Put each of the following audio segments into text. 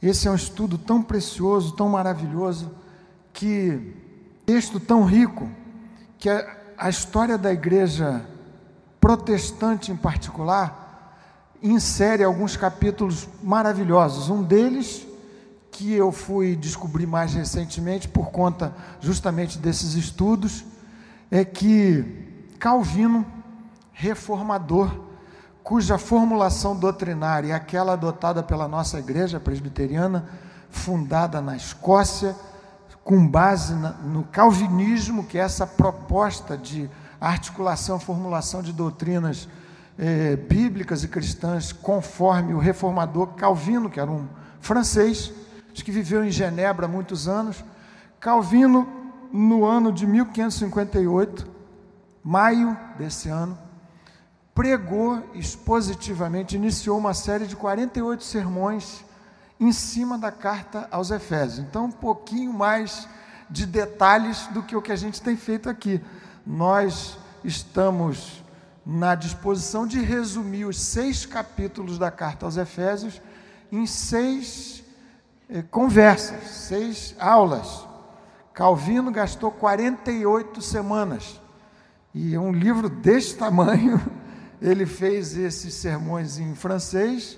Esse é um estudo tão precioso, tão maravilhoso, texto tão rico, que a história da igreja protestante em particular insere alguns capítulos maravilhosos. Um deles, que eu fui descobrir mais recentemente por conta justamente desses estudos, é que Calvino, reformador, cuja formulação doutrinária é aquela adotada pela nossa igreja presbiteriana, fundada na Escócia, com base no calvinismo, que é essa proposta de articulação, formulação de doutrinas bíblicas e cristãs, conforme o reformador Calvino, que era um francês, que viveu em Genebra há muitos anos. Calvino, no ano de 1558, maio desse ano, pregou expositivamente, iniciou uma série de 48 sermões em cima da carta aos Efésios. Então, um pouquinho mais de detalhes do que o que a gente tem feito aqui. Nós estamos na disposição de resumir os 6 capítulos da carta aos Efésios em 6 conversas, 6 aulas. Calvino gastou 48 semanas, e um livro desse tamanho. Ele fez esses sermões em francês,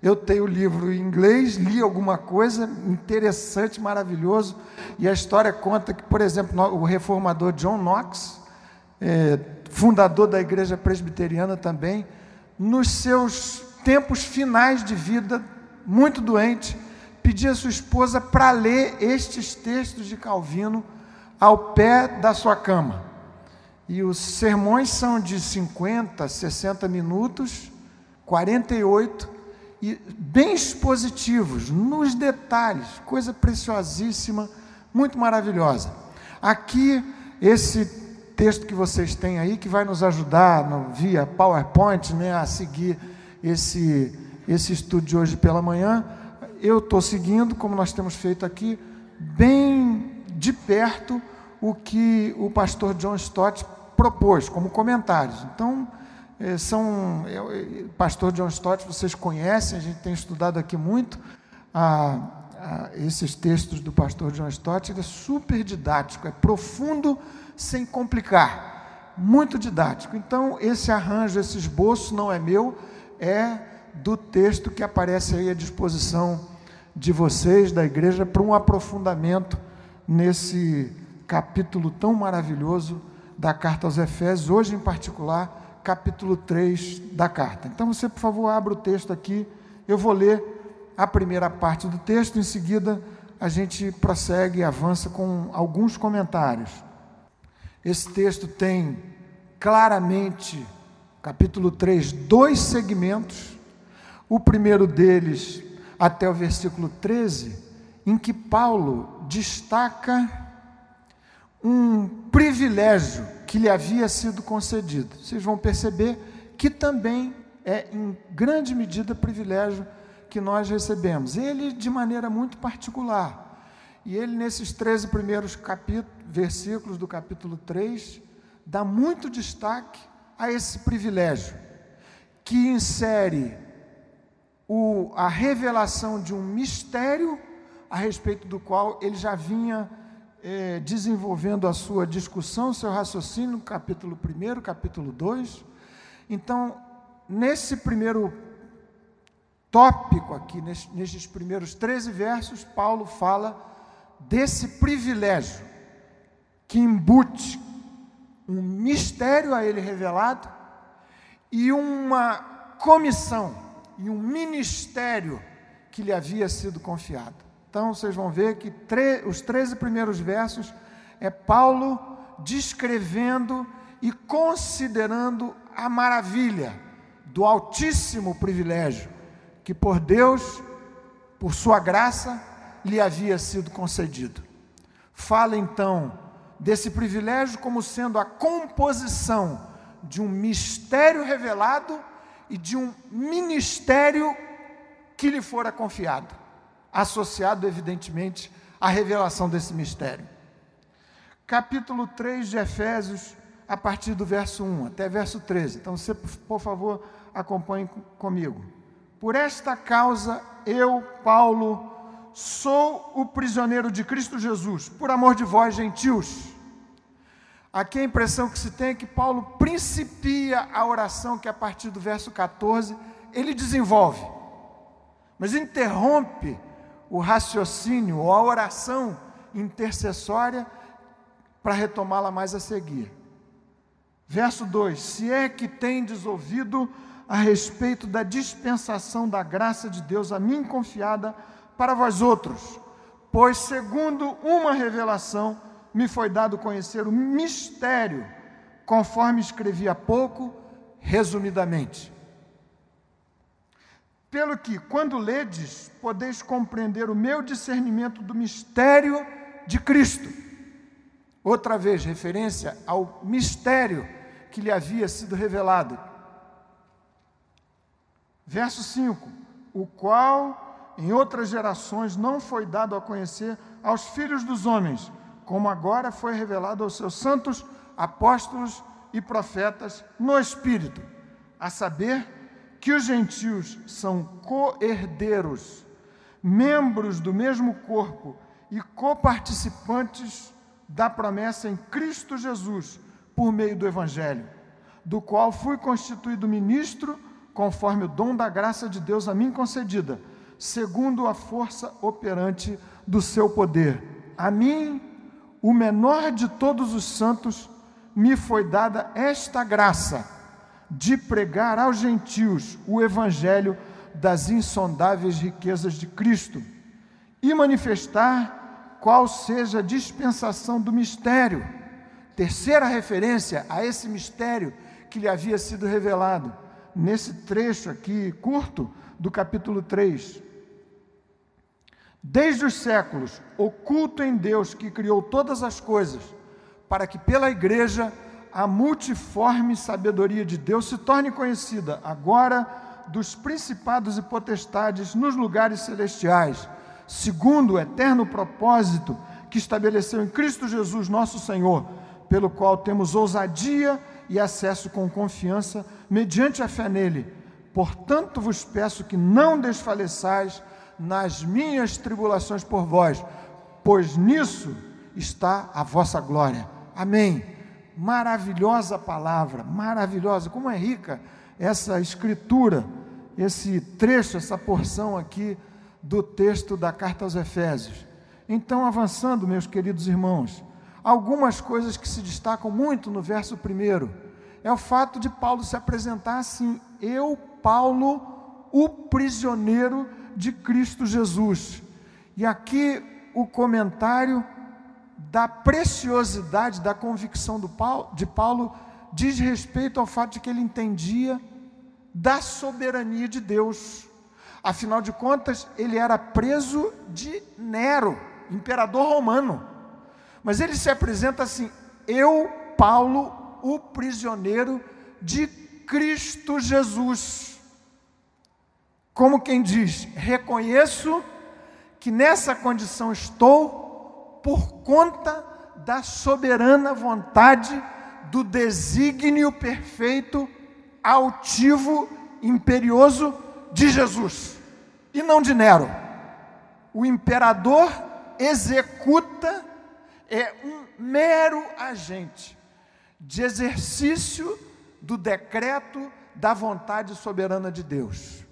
eu tenho o livro em inglês, li alguma coisa interessante, maravilhoso, e a história conta que, por exemplo, o reformador John Knox, fundador da igreja presbiteriana também, nos seus tempos finais de vida, muito doente, pedia a sua esposa para ler estes textos de Calvino ao pé da sua cama. E os sermões são de 50, 60 minutos, 48, e bem expositivos, nos detalhes, coisa preciosíssima, muito maravilhosa. Aqui, esse texto que vocês têm aí, que vai nos ajudar via PowerPoint, a seguir esse estudo de hoje pela manhã, eu estou seguindo, como nós temos feito aqui, bem de perto, o que o pastor John Stott propôs como comentários. Então, pastor John Stott, vocês conhecem, a gente tem estudado aqui muito esses textos do pastor John Stott. Ele é super didático, é profundo sem complicar, muito didático. Então, esse arranjo, esse esboço não é meu, é do texto que aparece aí à disposição de vocês, da igreja, para um aprofundamento nesse capítulo tão maravilhoso da carta aos Efésios, hoje em particular, capítulo 3 da carta. Então você, por favor, abra o texto aqui, eu vou ler a primeira parte do texto, em seguida a gente prossegue e avança com alguns comentários. Esse texto tem claramente, capítulo 3, 2 segmentos. O primeiro deles, até o versículo 13, em que Paulo destaca um privilégio que lhe havia sido concedido. Vocês vão perceber que também é, em grande medida, privilégio que nós recebemos. Ele, de maneira muito particular. E ele, nesses 13 primeiros versículos do capítulo 3, dá muito destaque a esse privilégio, que insere a revelação de um mistério a respeito do qual ele já vinha desenvolvendo a sua discussão, seu raciocínio, no capítulo 1, capítulo 2. Então, nesse primeiro tópico aqui, nesses primeiros 13 versos, Paulo fala desse privilégio que embute um mistério a ele revelado e uma comissão e um ministério que lhe havia sido confiado. Então, vocês vão ver que os 13 primeiros versos é Paulo descrevendo e considerando a maravilha do altíssimo privilégio que por Deus, por sua graça, lhe havia sido concedido. Fala então desse privilégio como sendo a composição de um mistério revelado e de um ministério que lhe fora confiado, associado, evidentemente, à revelação desse mistério. Capítulo 3 de Efésios, a partir do verso 1 até verso 13. Então, você, por favor, acompanhe comigo. Por esta causa, eu, Paulo, sou o prisioneiro de Cristo Jesus, por amor de vós, gentios. Aqui a impressão que se tem é que Paulo principia a oração que a partir do verso 14 ele desenvolve, mas interrompe o raciocínio ou a oração intercessória para retomá-la mais a seguir. Verso 2: se é que tendes ouvido a respeito da dispensação da graça de Deus a mim confiada para vós outros, pois segundo uma revelação me foi dado conhecer o mistério, conforme escrevi há pouco, resumidamente. Pelo que, quando ledes, podeis compreender o meu discernimento do mistério de Cristo. Outra vez, referência ao mistério que lhe havia sido revelado. Verso 5: o qual em outras gerações não foi dado a conhecer aos filhos dos homens, como agora foi revelado aos seus santos apóstolos e profetas no Espírito, a saber que os gentios são co-herdeiros, membros do mesmo corpo e coparticipantes da promessa em Cristo Jesus, por meio do Evangelho, do qual fui constituído ministro, conforme o dom da graça de Deus a mim concedida, segundo a força operante do seu poder. A mim, o menor de todos os santos, me foi dada esta graça, de pregar aos gentios o evangelho das insondáveis riquezas de Cristo e manifestar qual seja a dispensação do mistério. Terceira referência a esse mistério que lhe havia sido revelado, nesse trecho aqui curto do capítulo 3. Desde os séculos, oculto em Deus que criou todas as coisas, para que pela igreja a multiforme sabedoria de Deus se torne conhecida, agora dos principados e potestades nos lugares celestiais, segundo o eterno propósito que estabeleceu em Cristo Jesus nosso Senhor, pelo qual temos ousadia e acesso com confiança, mediante a fé nele. Portanto vos peço que não desfaleçais nas minhas tribulações por vós, pois nisso está a vossa glória. Amém. Maravilhosa palavra, maravilhosa, como é rica essa escritura, esse trecho, essa porção aqui do texto da carta aos Efésios. Então, avançando, meus queridos irmãos, algumas coisas que se destacam muito no verso 1 é o fato de Paulo se apresentar assim: eu, Paulo, o prisioneiro de Cristo Jesus. E aqui o comentário da preciosidade da convicção de Paulo diz respeito ao fato de que ele entendia da soberania de Deus. Afinal de contas, ele era preso de Nero, imperador romano. Mas ele se apresenta assim: eu, Paulo, o prisioneiro de Cristo Jesus. Como quem diz, reconheço que nessa condição estou por conta da soberana vontade, do desígnio perfeito, altivo, imperioso de Jesus, e não de Nero. O imperador executa, é um mero agente de exercício do decreto da vontade soberana de Deus.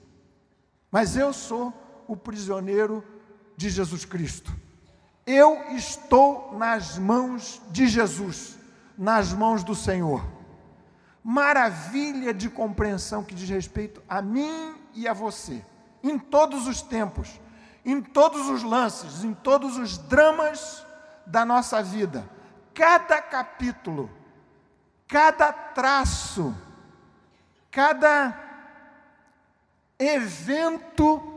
Mas eu sou o prisioneiro de Jesus Cristo. Eu estou nas mãos de Jesus, nas mãos do Senhor. Maravilha de compreensão que diz respeito a mim e a você, em todos os tempos, em todos os lances, em todos os dramas da nossa vida. Cada capítulo, cada traço, cada evento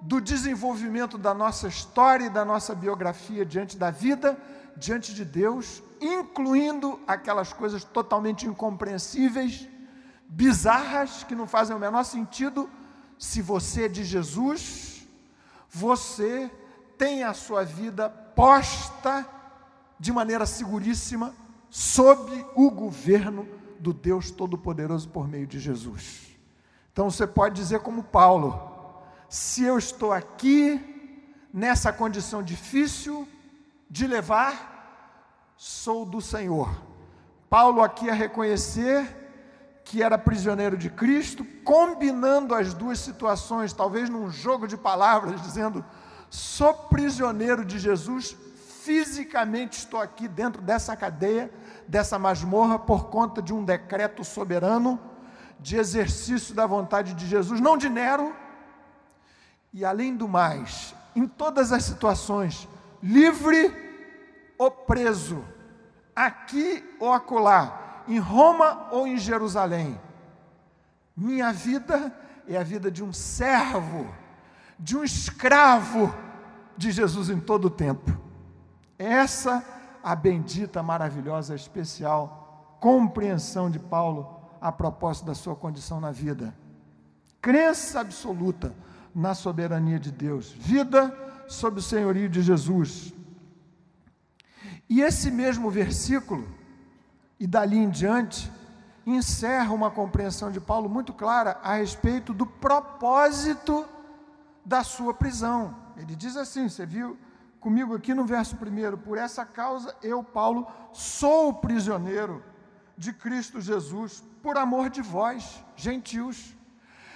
do desenvolvimento da nossa história e da nossa biografia diante da vida, diante de Deus, incluindo aquelas coisas totalmente incompreensíveis, bizarras, que não fazem o menor sentido. Se você é de Jesus, você tem a sua vida posta de maneira seguríssima sob o governo do Deus Todo-Poderoso por meio de Jesus. Então você pode dizer como Paulo: se eu estou aqui, nessa condição difícil de levar, sou do Senhor. Paulo aqui a reconhecer que era prisioneiro de Cristo, combinando as duas situações, talvez num jogo de palavras, dizendo: sou prisioneiro de Jesus, fisicamente estou aqui dentro dessa cadeia, dessa masmorra, por conta de um decreto soberano, de exercício da vontade de Jesus, não de Nero. E além do mais, em todas as situações, livre ou preso, aqui ou acolá, em Roma ou em Jerusalém, minha vida é a vida de um servo, de um escravo de Jesus em todo o tempo. Essa a bendita, maravilhosa, especial compreensão de Paulo a propósito da sua condição na vida. Crença absoluta na soberania de Deus, vida sob o senhorio de Jesus. E esse mesmo versículo, e dali em diante, encerra uma compreensão de Paulo muito clara a respeito do propósito da sua prisão. Ele diz assim, você viu comigo aqui no verso 1, por essa causa eu, Paulo, sou prisioneiro de Cristo Jesus, por amor de vós, gentios.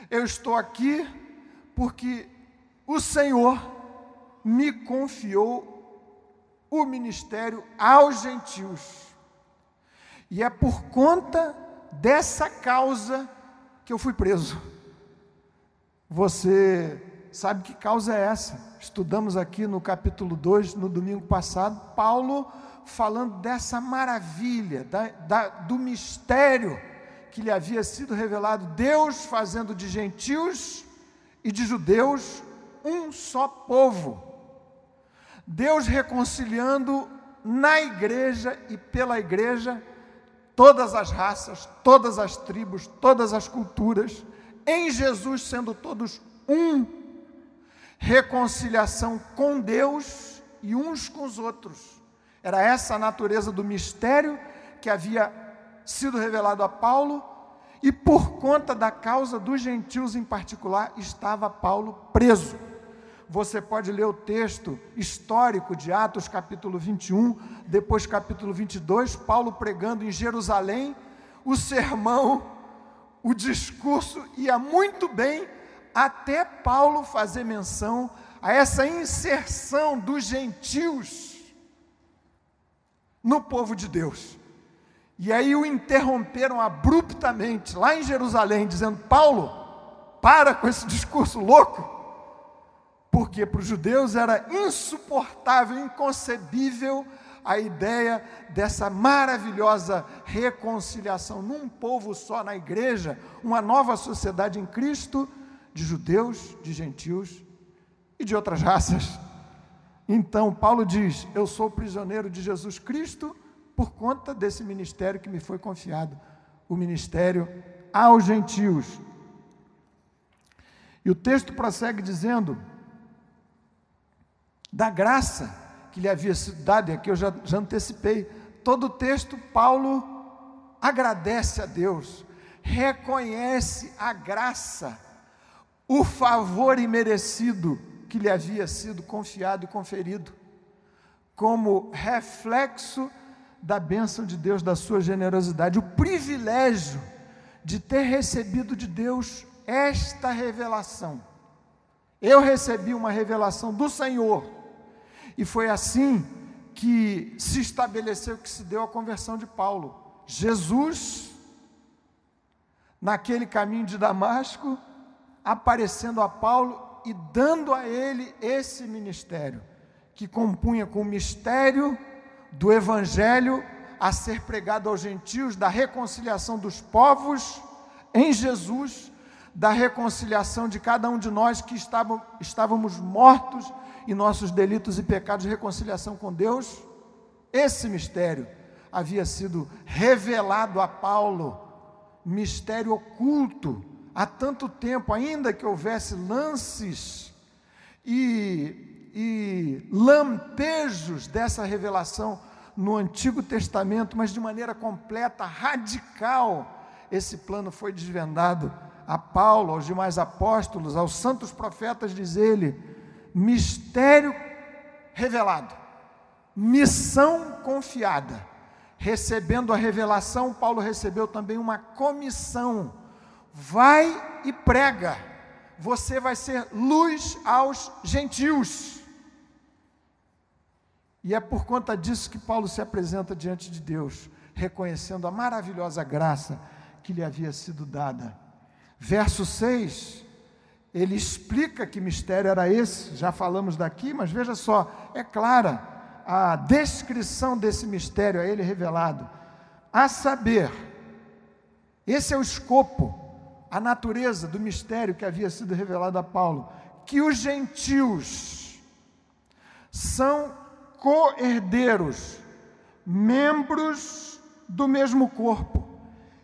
Eu estou aqui porque o Senhor me confiou o ministério aos gentios. E é por conta dessa causa que eu fui preso. Você sabe que causa é essa? Estudamos aqui no capítulo 2, no domingo passado, Paulo falando dessa maravilha, do mistério que lhe havia sido revelado, Deus fazendo de gentios e de judeus um só povo. Deus reconciliando na igreja e pela igreja todas as raças, todas as tribos, todas as culturas, em Jesus sendo todos um, reconciliação com Deus e uns com os outros. Era essa a natureza do mistério que havia sido revelado a Paulo, e por conta da causa dos gentios em particular, estava Paulo preso. Você pode ler o texto histórico de Atos capítulo 21, depois capítulo 22, Paulo pregando em Jerusalém, o sermão, o discurso ia muito bem, até Paulo fazer menção a essa inserção dos gentios no povo de Deus. E aí o interromperam abruptamente, lá em Jerusalém, dizendo: Paulo, para com esse discurso louco. Porque para os judeus era insuportável, inconcebível a ideia dessa maravilhosa reconciliação num povo só, na igreja, uma nova sociedade em Cristo, de judeus, de gentios e de outras raças. Então Paulo diz: eu sou prisioneiro de Jesus Cristo por conta desse ministério que me foi confiado, o ministério aos gentios. E o texto prossegue dizendo da graça que lhe havia sido dada, e aqui eu já antecipei, todo o texto Paulo agradece a Deus, reconhece a graça, o favor imerecido que lhe havia sido confiado e conferido, como reflexo da bênção de Deus, da sua generosidade, o privilégio de ter recebido de Deus esta revelação. Eu recebi uma revelação do Senhor, e foi assim que se estabeleceu, que se deu a conversão de Paulo. Jesus, naquele caminho de Damasco, aparecendo a Paulo e dando a ele esse ministério, que compunha com o mistério do Evangelho a ser pregado aos gentios, da reconciliação dos povos em Jesus, da reconciliação de cada um de nós que estávamos mortos em nossos delitos e pecados, de reconciliação com Deus. Esse mistério havia sido revelado a Paulo, mistério oculto, há tanto tempo, ainda que houvesse lances e lampejos dessa revelação no Antigo Testamento, mas de maneira completa, radical, esse plano foi desvendado a Paulo, aos demais apóstolos, aos santos profetas, diz ele, mistério revelado, missão confiada. Recebendo a revelação, Paulo recebeu também uma comissão. Vai e prega, você vai ser luz aos gentios. E é por conta disso que Paulo se apresenta diante de Deus, reconhecendo a maravilhosa graça que lhe havia sido dada. Verso 6, ele explica que mistério era esse, já falamos daqui, mas veja só, é clara a descrição desse mistério a ele revelado. A saber, esse é o escopo, a natureza do mistério que havia sido revelado a Paulo, que os gentios são co-herdeiros, membros do mesmo corpo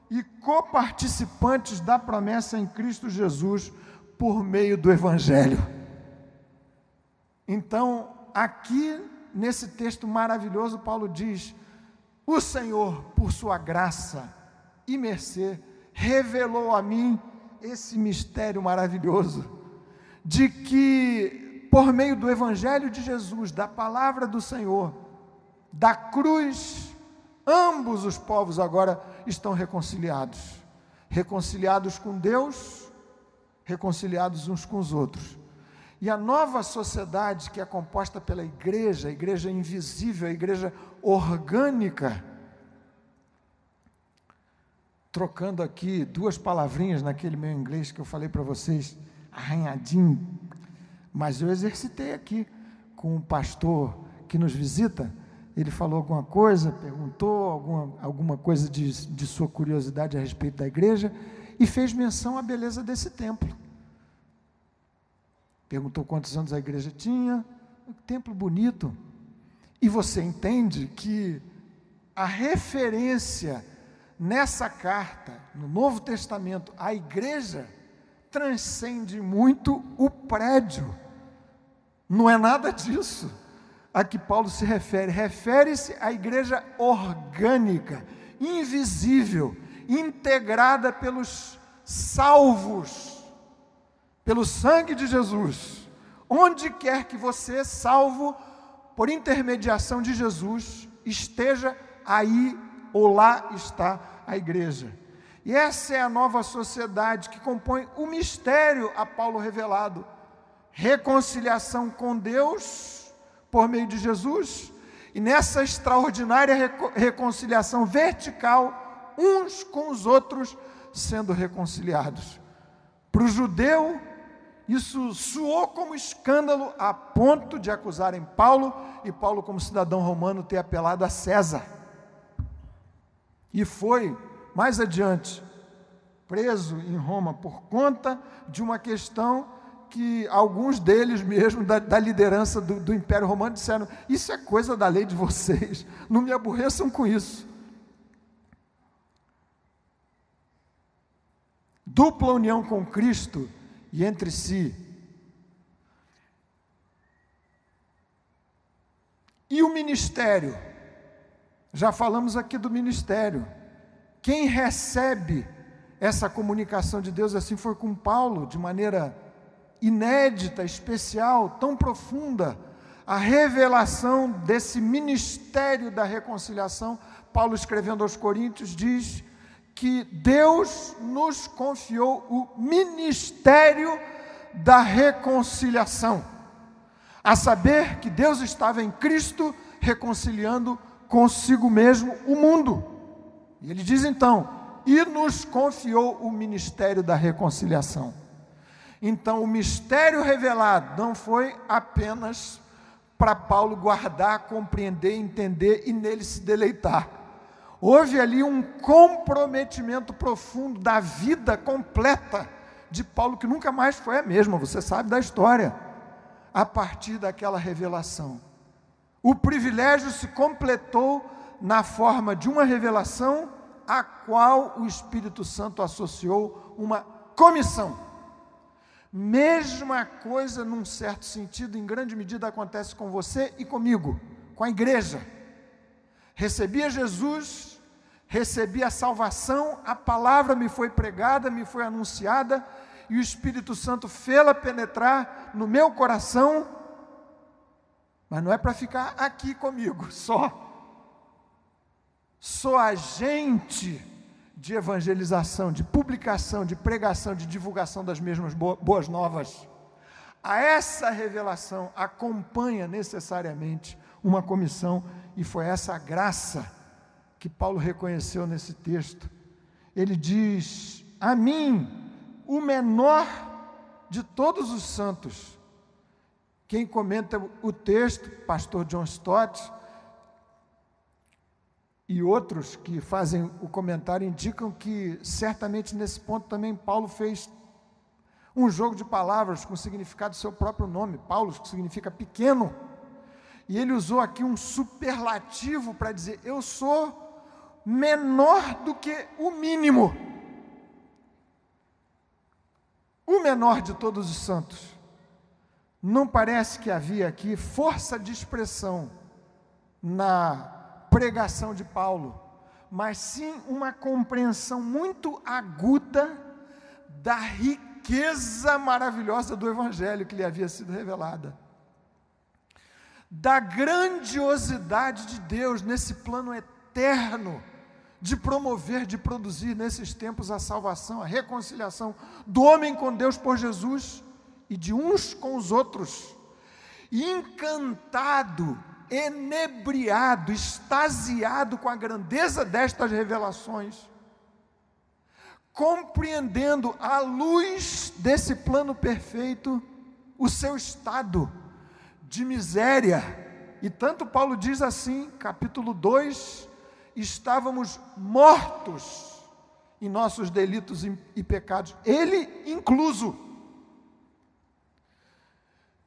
e coparticipantes da promessa em Cristo Jesus por meio do Evangelho. Então, aqui nesse texto maravilhoso, Paulo diz: o Senhor, por sua graça e mercê, revelou a mim esse mistério maravilhoso, de que por meio do Evangelho de Jesus, da palavra do Senhor, da cruz, ambos os povos agora estão reconciliados. Reconciliados com Deus, reconciliados uns com os outros. E a nova sociedade que é composta pela igreja, a igreja invisível, a igreja orgânica, trocando aqui duas palavrinhas naquele meu inglês que eu falei para vocês, arranhadinho, mas eu exercitei aqui com um pastor que nos visita. Ele falou alguma coisa, perguntou alguma coisa de sua curiosidade a respeito da igreja e fez menção à beleza desse templo. Perguntou quantos anos a igreja tinha. Um templo bonito. E você entende que a referência nessa carta, no Novo Testamento, à igreja, transcende muito o prédio. Não é nada disso a que Paulo se refere. Refere-se à igreja orgânica, invisível, integrada pelos salvos, pelo sangue de Jesus. Onde quer que você, salvo por intermediação de Jesus, esteja, aí ou lá está a igreja. E essa é a nova sociedade que compõe o mistério a Paulo revelado. Reconciliação com Deus por meio de Jesus, e nessa extraordinária reconciliação vertical, uns com os outros sendo reconciliados. Para o judeu, isso soou como escândalo a ponto de acusarem Paulo, e Paulo, como cidadão romano, ter apelado a César. E foi, mais adiante, preso em Roma por conta de uma questão que alguns deles mesmo, da liderança do Império Romano, disseram: isso é coisa da lei de vocês, não me aborreçam com isso. Dupla união com Cristo e entre si. E o ministério? Já falamos aqui do ministério. Quem recebe essa comunicação de Deus, assim foi com Paulo, de maneira inédita, especial, tão profunda, a revelação desse ministério da reconciliação. Paulo, escrevendo aos Coríntios, diz que Deus nos confiou o ministério da reconciliação, a saber que Deus estava em Cristo reconciliando consigo mesmo o mundo. E ele diz então: e nos confiou o ministério da reconciliação. Então, o mistério revelado não foi apenas para Paulo guardar, compreender, entender e nele se deleitar. Houve ali um comprometimento profundo da vida completa de Paulo, que nunca mais foi a mesma, você sabe da história, a partir daquela revelação. O privilégio se completou na forma de uma revelação a qual o Espírito Santo associou uma comissão. Mesma coisa, num certo sentido, em grande medida, acontece com você e comigo, com a igreja. Recebi a Jesus, recebi a salvação, a palavra me foi pregada, me foi anunciada, e o Espírito Santo fê-la penetrar no meu coração, mas não é para ficar aqui comigo só. Sou agente de evangelização, de publicação, de pregação, de divulgação das mesmas boas novas. A essa revelação acompanha necessariamente uma comissão, e foi essa graça que Paulo reconheceu nesse texto. Ele diz: a mim, o menor de todos os santos. Quem comenta o texto, pastor John Stott, e outros que fazem o comentário, indicam que certamente nesse ponto também Paulo fez um jogo de palavras com o significado do seu próprio nome, Paulo, que significa pequeno, e ele usou aqui um superlativo para dizer: eu sou menor do que o mínimo, o menor de todos os santos. Não parece que havia aqui força de expressão na pregação de Paulo, mas sim uma compreensão muito aguda da riqueza maravilhosa do Evangelho que lhe havia sido revelada, da grandiosidade de Deus nesse plano eterno de promover, de produzir nesses tempos a salvação, a reconciliação do homem com Deus por Jesus e de uns com os outros, e encantado, enebriado, extasiado com a grandeza destas revelações, compreendendo à luz desse plano perfeito o seu estado de miséria. E tanto Paulo diz assim, capítulo 2, estávamos mortos em nossos delitos e pecados, ele incluso.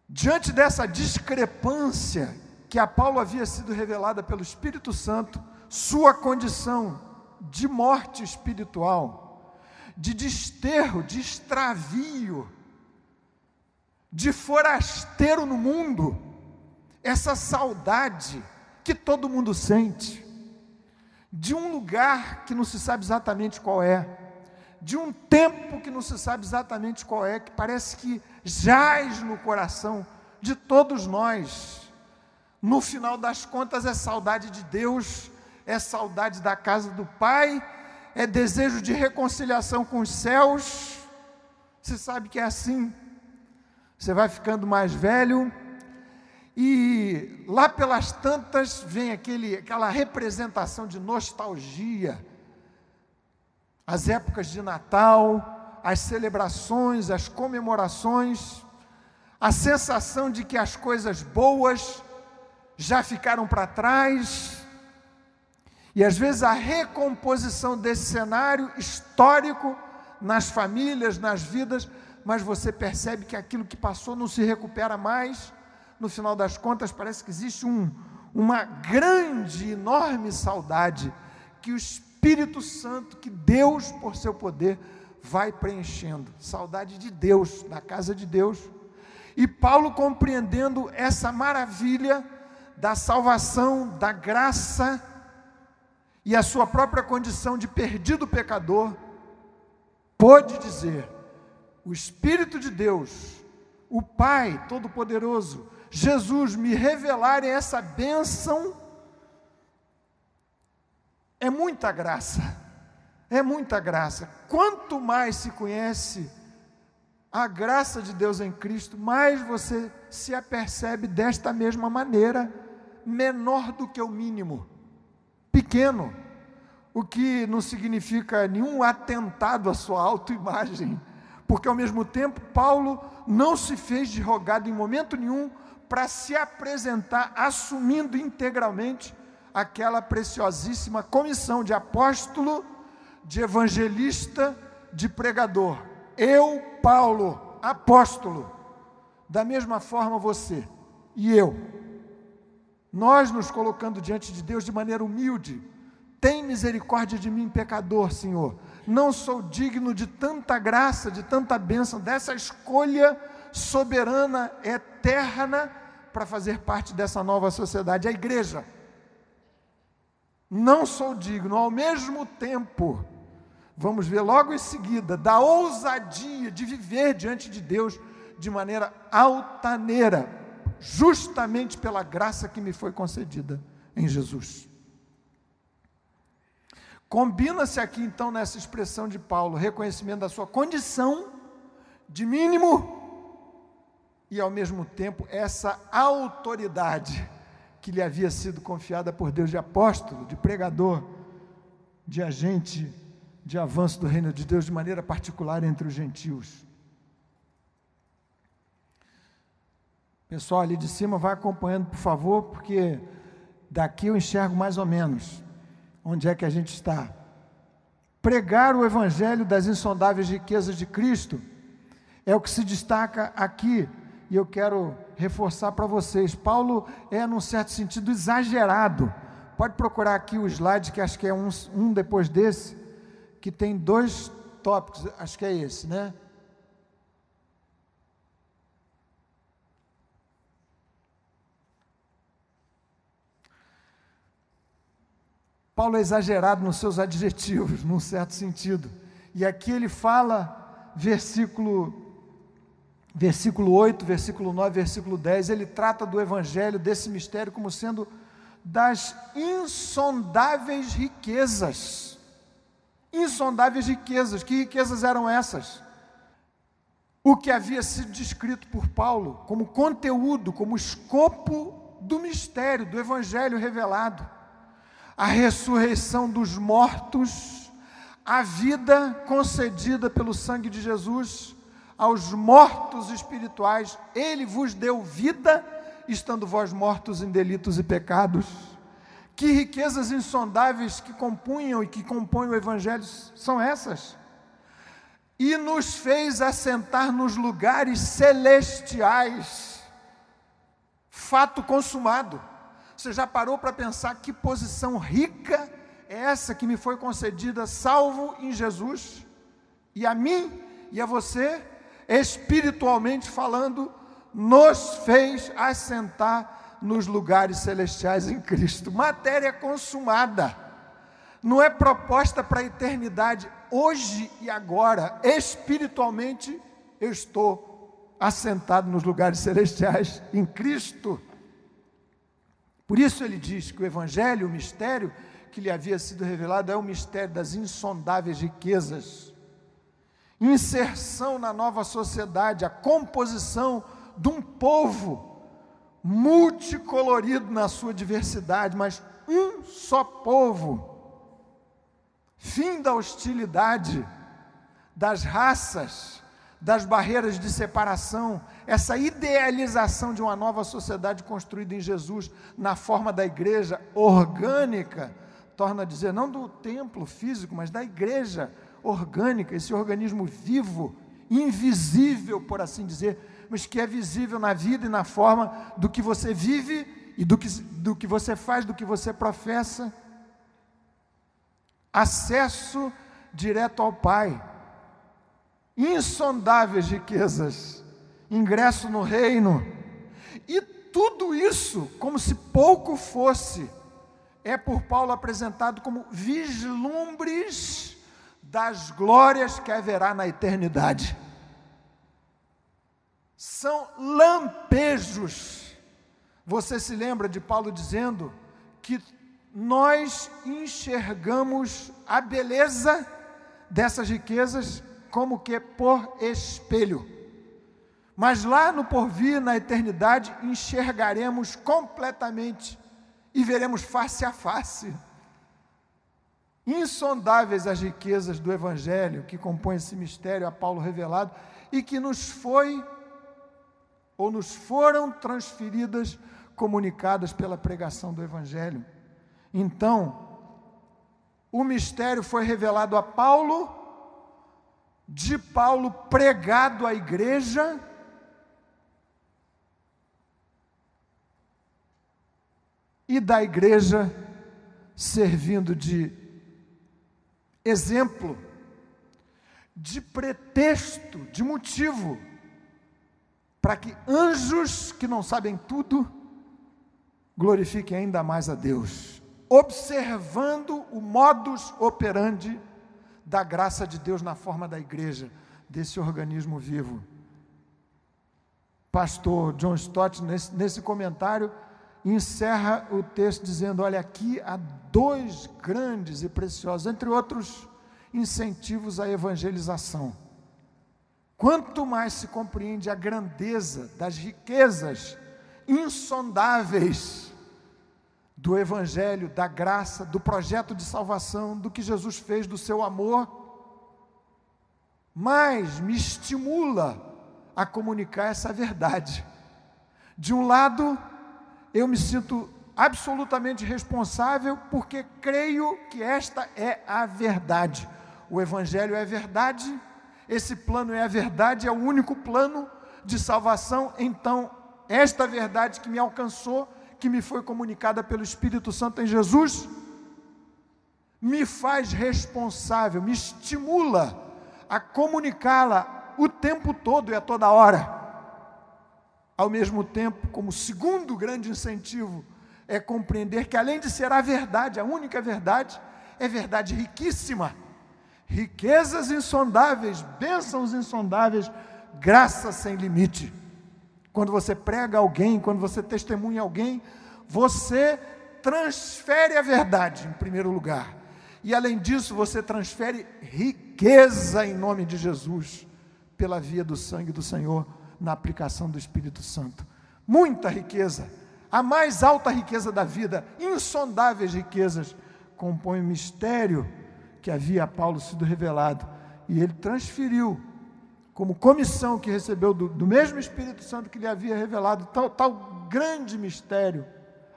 Diante dessa discrepância que a Paulo havia sido revelada pelo Espírito Santo, sua condição de morte espiritual, de desterro, de extravio, de forasteiro no mundo, essa saudade que todo mundo sente, de um lugar que não se sabe exatamente qual é, de um tempo que não se sabe exatamente qual é, que parece que jaz no coração de todos nós. No final das contas, é saudade de Deus, é saudade da casa do Pai, é desejo de reconciliação com os céus. Você sabe que é assim. Você vai ficando mais velho e lá pelas tantas vem aquela representação de nostalgia. As épocas de Natal, as celebrações, as comemorações, a sensação de que as coisas boas já ficaram para trás, e às vezes a recomposição desse cenário histórico nas famílias, nas vidas, mas você percebe que aquilo que passou não se recupera mais. No final das contas, parece que existe uma grande, enorme saudade que o Espírito Santo, que Deus, por seu poder, vai preenchendo. Saudade de Deus, da casa de Deus. E Paulo, compreendendo essa maravilha da salvação, da graça e a sua própria condição de perdido pecador, pôde dizer: o Espírito de Deus, o Pai Todo-Poderoso, Jesus me revelarem essa bênção, é muita graça, é muita graça. Quanto mais se conhece a graça de Deus em Cristo, mais você se apercebe desta mesma maneira, menor do que o mínimo, pequeno, o que não significa nenhum atentado à sua autoimagem, porque ao mesmo tempo Paulo não se fez de rogado em momento nenhum para se apresentar assumindo integralmente aquela preciosíssima comissão de apóstolo, de evangelista, de pregador. Eu, Paulo, apóstolo, da mesma forma você e eu, nós nos colocando diante de Deus de maneira humilde: tem misericórdia de mim, pecador, Senhor. Não sou digno de tanta graça, de tanta bênção, dessa escolha soberana, eterna, para fazer parte dessa nova sociedade, a igreja. Não sou digno. Ao mesmo tempo, vamos ver logo em seguida, da ousadia de viver diante de Deus de maneira altaneira, justamente pela graça que me foi concedida em Jesus. Combina-se aqui então nessa expressão de Paulo, reconhecimento da sua condição de mínimo e ao mesmo tempo essa autoridade que lhe havia sido confiada por Deus de apóstolo, de pregador, de agente de avanço do reino de Deus de maneira particular entre os gentios. Pessoal ali de cima, vai acompanhando, por favor, porque daqui eu enxergo mais ou menos onde é que a gente está. Pregar o evangelho das insondáveis riquezas de Cristo é o que se destaca aqui, e eu quero reforçar para vocês. Paulo é, num certo sentido, exagerado. Pode procurar aqui o slide, que acho que é um depois desse, que tem 2 tópicos, acho que é esse, né? Paulo é exagerado nos seus adjetivos, num certo sentido. E aqui ele fala, versículo 8, versículo 9, versículo 10, ele trata do evangelho, desse mistério, como sendo das insondáveis riquezas. Insondáveis riquezas. Que riquezas eram essas? O que havia sido descrito por Paulo como conteúdo, como escopo do mistério, do evangelho revelado. A ressurreição dos mortos, a vida concedida pelo sangue de Jesus aos mortos espirituais. Ele vos deu vida, estando vós mortos em delitos e pecados. Que riquezas insondáveis que compunham e que compõem o evangelho são essas? E nos fez assentar nos lugares celestiais. Fato consumado. Você já parou para pensar que posição rica é essa que me foi concedida, salvo em Jesus? E a mim e a você, espiritualmente falando, nos fez assentar nos lugares celestiais em Cristo. Matéria consumada. Não é proposta para a eternidade. Hoje e agora, espiritualmente, eu estou assentado nos lugares celestiais em Cristo. Por isso ele diz que o evangelho, o mistério que lhe havia sido revelado é o mistério das insondáveis riquezas. Inserção na nova sociedade, a composição de um povo multicolorido na sua diversidade, mas um só povo. Fim da hostilidade, das raças, das barreiras de separação, essa idealização de uma nova sociedade construída em Jesus, na forma da igreja orgânica, torna a dizer, não do templo físico, mas da igreja orgânica, esse organismo vivo, invisível, por assim dizer, mas que é visível na vida e na forma do que você vive e do que você faz, do que você professa. Acesso direto ao Pai. Insondáveis riquezas, ingresso no reino, e tudo isso, como se pouco fosse, é por Paulo apresentado como vislumbres das glórias que haverá na eternidade. São lampejos. Você se lembra de Paulo dizendo que nós enxergamos a beleza dessas riquezas como que por espelho. Mas lá no porvir, na eternidade, enxergaremos completamente e veremos face a face. Insondáveis as riquezas do evangelho que compõem esse mistério a Paulo revelado e que nos foram transferidas, comunicadas pela pregação do evangelho. Então, o mistério foi revelado a Paulo, de Paulo pregado à igreja, e da igreja servindo de exemplo, de pretexto, de motivo, para que anjos que não sabem tudo glorifiquem ainda mais a Deus, observando o modus operandi da graça de Deus na forma da igreja, desse organismo vivo. pastor John Stott, nesse comentário, encerra o texto dizendo: olha, aqui há dois grandes e preciosos, entre outros, incentivos à evangelização. Quanto mais se compreende a grandeza das riquezas insondáveis do Evangelho, da graça, do projeto de salvação, do que Jesus fez, do seu amor, mais me estimula a comunicar essa verdade. De um lado, eu me sinto absolutamente responsável, porque creio que esta é a verdade. O Evangelho é verdade, esse plano é a verdade, é o único plano de salvação. Então, esta verdade que me alcançou, que me foi comunicada pelo Espírito Santo em Jesus, me faz responsável, me estimula a comunicá-la o tempo todo e a toda hora. Ao mesmo tempo, como segundo grande incentivo, é compreender que, além de ser a verdade, a única verdade, é verdade riquíssima, riquezas insondáveis, bênçãos insondáveis, graça sem limite. Quando você prega a alguém, quando você testemunha alguém, você transfere a verdade, em primeiro lugar. E, além disso, você transfere riqueza em nome de Jesus, pela via do sangue do Senhor, na aplicação do Espírito Santo. Muita riqueza, a mais alta riqueza da vida, insondáveis riquezas, compõem o mistério que havia a Paulo sido revelado. E ele transferiu, como comissão que recebeu do mesmo Espírito Santo que lhe havia revelado, tal grande mistério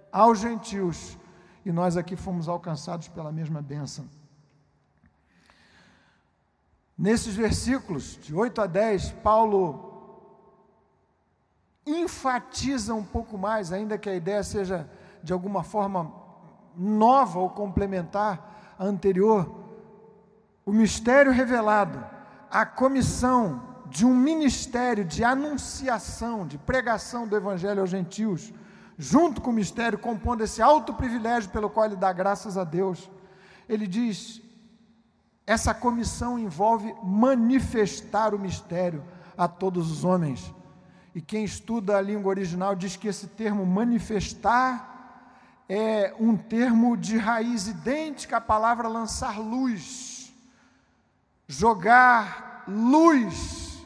aos gentios. E nós aqui fomos alcançados pela mesma bênção. Nesses versículos, de 8 a 10, Paulo enfatiza um pouco mais, ainda que a ideia seja de alguma forma nova ou complementar à anterior, o mistério revelado, a comissão de um ministério de anunciação, de pregação do Evangelho aos gentios, junto com o mistério, compondo esse alto privilégio pelo qual ele dá graças a Deus. Ele diz: essa comissão envolve manifestar o mistério a todos os homens. E quem estuda a língua original diz que esse termo manifestar é um termo de raiz idêntica à palavra lançar luz, jogar luz,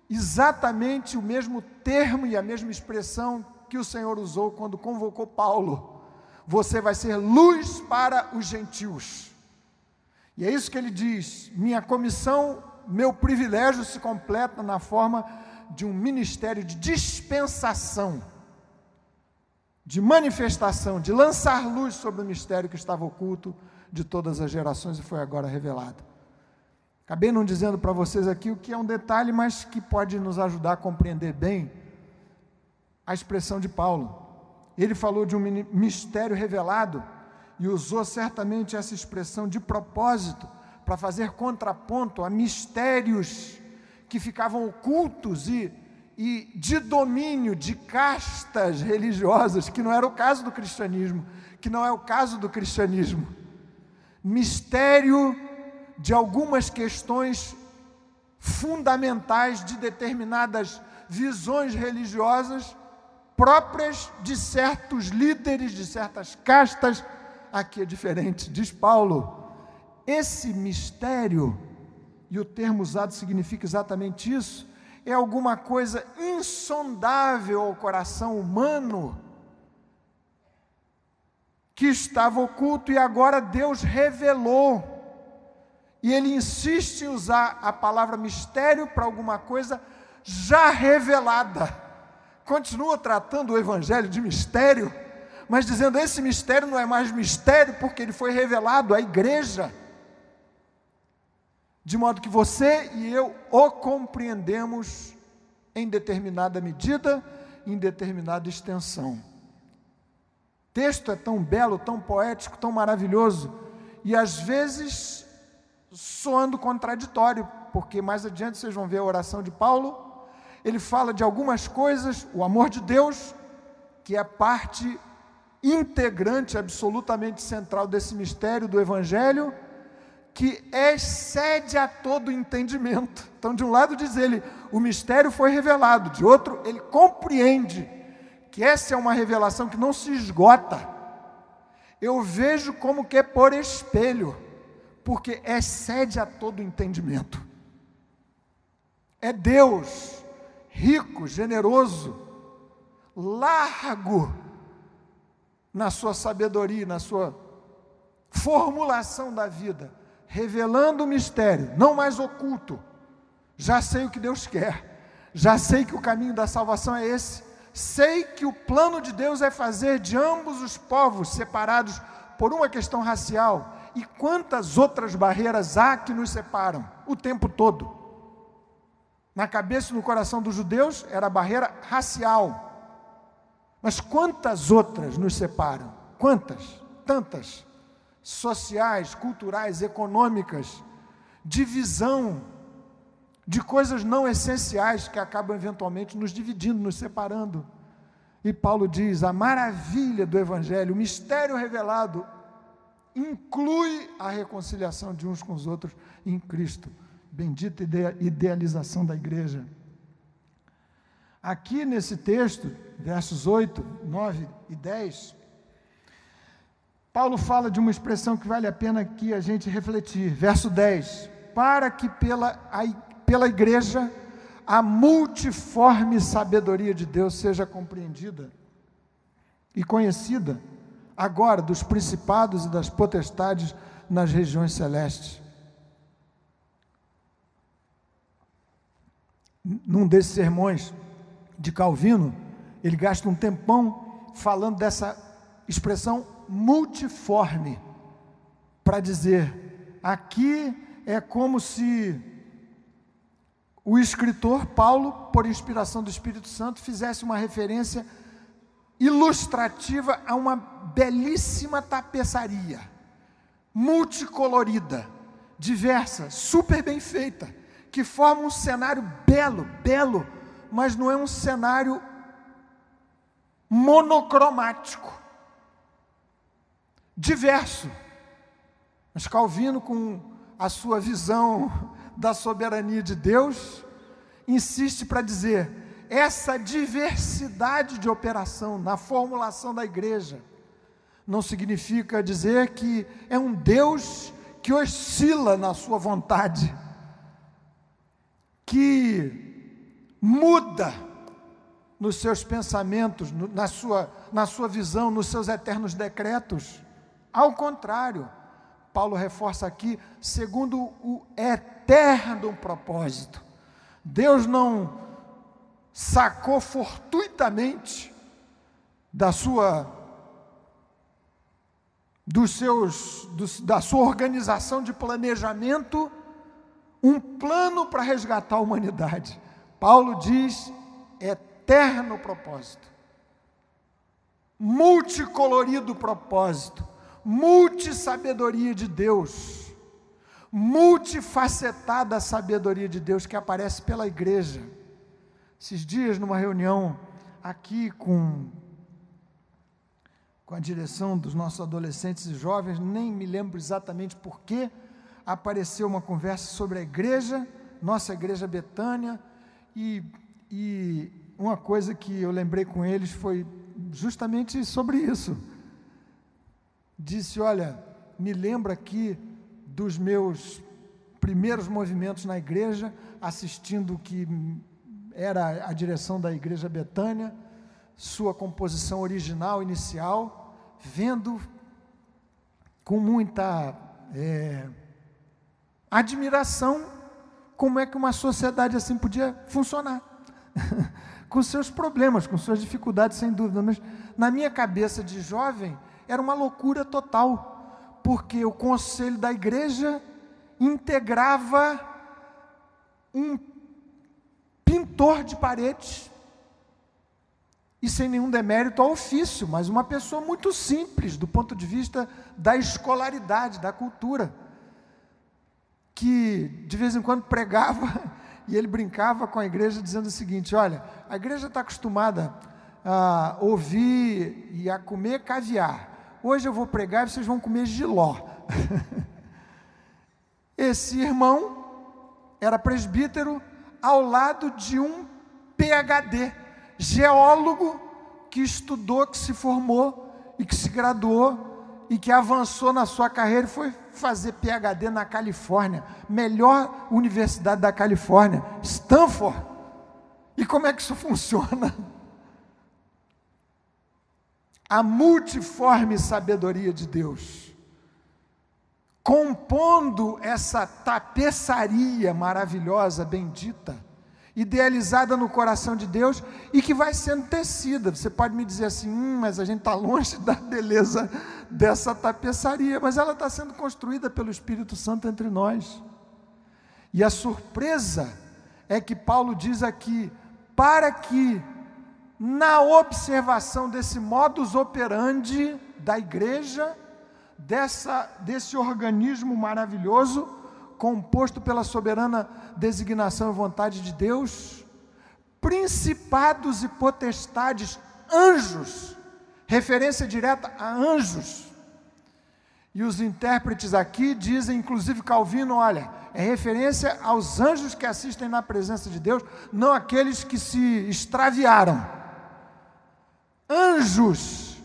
exatamente o mesmo termo e a mesma expressão que o Senhor usou quando convocou Paulo. Você vai ser luz para os gentios. E é isso que ele diz: minha comissão, meu privilégio se completa na forma de um ministério de dispensação, de manifestação, de lançar luz sobre o mistério que estava oculto de todas as gerações e foi agora revelado. Acabei não dizendo para vocês aqui o que é um detalhe, mas que pode nos ajudar a compreender bem a expressão de Paulo. Ele falou de um mistério revelado e usou certamente essa expressão de propósito para fazer contraponto a mistérios que ficavam ocultos e de domínio de castas religiosas, que não era o caso do cristianismo, que não é o caso do cristianismo. Mistério de algumas questões fundamentais de determinadas visões religiosas próprias de certos líderes, de certas castas. Aqui é diferente, diz Paulo. Esse mistério, e o termo usado significa exatamente isso, é alguma coisa insondável ao coração humano, que estava oculto e agora Deus revelou. E ele insiste em usar a palavra mistério para alguma coisa já revelada. Continua tratando o Evangelho de mistério, mas dizendo: esse mistério não é mais mistério porque ele foi revelado à igreja, de modo que você e eu o compreendemos em determinada medida, em determinada extensão. O texto é tão belo, tão poético, tão maravilhoso, e às vezes soando contraditório, porque mais adiante vocês vão ver a oração de Paulo. Ele fala de algumas coisas, o amor de Deus, que é parte integrante, absolutamente central desse mistério do Evangelho, que excede a todo entendimento. Então, de um lado diz ele, o mistério foi revelado, de outro, ele compreende que essa é uma revelação que não se esgota. Eu vejo como que é por espelho, porque excede a todo entendimento. É Deus, rico, generoso, largo na sua sabedoria, na sua formulação da vida, revelando o mistério, não mais oculto. Já sei o que Deus quer, já sei que o caminho da salvação é esse, sei que o plano de Deus é fazer de ambos os povos separados por uma questão racial, e quantas outras barreiras há que nos separam o tempo todo. Na cabeça e no coração dos judeus era a barreira racial, mas quantas outras nos separam? Quantas? Tantas. Sociais, culturais, econômicas, divisão de coisas não essenciais que acabam eventualmente nos dividindo, nos separando. E Paulo diz, a maravilha do Evangelho, o mistério revelado, inclui a reconciliação de uns com os outros em Cristo. Bendita idealização da igreja. Aqui nesse texto, versos 8, 9 e 10, Paulo fala de uma expressão que vale a pena aqui a gente refletir. Verso 10, para que pela igreja a multiforme sabedoria de Deus seja compreendida e conhecida agora dos principados e das potestades nas regiões celestes. Num desses sermões de Calvino, ele gasta um tempão falando dessa expressão multiforme, para dizer, aqui é como se o escritor Paulo, por inspiração do Espírito Santo, fizesse uma referência ilustrativa a uma belíssima tapeçaria, multicolorida, diversa, super bem feita, que forma um cenário belo, mas não é um cenário monocromático, diverso. Mas Calvino, com a sua visão da soberania de Deus, insiste para dizer, essa diversidade de operação na formulação da igreja, não significa dizer que é um Deus que oscila na sua vontade, que muda nos seus pensamentos, na sua visão, nos seus eternos decretos. Ao contrário, Paulo reforça aqui, segundo o eterno propósito. Deus não sacou fortuitamente da sua organização de planejamento um plano para resgatar a humanidade. Paulo diz, eterno propósito, multicolorido propósito, multissabedoria de Deus, multifacetada sabedoria de Deus que aparece pela igreja. Esses dias, numa reunião aqui com a direção dos nossos adolescentes e jovens, nem me lembro exatamente por que, apareceu uma conversa sobre a igreja, nossa igreja Betânia, e uma coisa que eu lembrei com eles foi justamente sobre isso. Disse, olha, me lembra aqui dos meus primeiros movimentos na igreja, assistindo o que era a direção da igreja Betânia, sua composição original, inicial, vendo com muita admiração como é que uma sociedade assim podia funcionar, com seus problemas, com suas dificuldades, sem dúvida, mas na minha cabeça de jovem, era uma loucura total, porque o conselho da igreja integrava um pintor de paredes, e sem nenhum demérito ao ofício, mas uma pessoa muito simples, do ponto de vista da escolaridade, da cultura, que de vez em quando pregava, e ele brincava com a igreja, dizendo o seguinte, olha, a igreja está acostumada a ouvir e a comer caviar, hoje eu vou pregar e vocês vão comer jiló. Esse irmão era presbítero ao lado de um PhD, geólogo que estudou, que se formou e que se graduou e que avançou na sua carreira e foi fazer PhD na Califórnia, melhor universidade da Califórnia, Stanford. E como é que isso funciona? A multiforme sabedoria de Deus, compondo essa tapeçaria maravilhosa, bendita, idealizada no coração de Deus e que vai sendo tecida. Você pode me dizer assim, mas a gente está longe da beleza dessa tapeçaria, mas ela está sendo construída pelo Espírito Santo entre nós. E a surpresa é que Paulo diz aqui, para que na observação desse modus operandi da igreja, desse organismo maravilhoso, composto pela soberana designação e vontade de Deus, principados e potestades, anjos, referência direta a anjos. E os intérpretes aqui dizem, inclusive Calvino, olha, é referência aos anjos que assistem na presença de Deus, não aqueles que se extraviaram. Anjos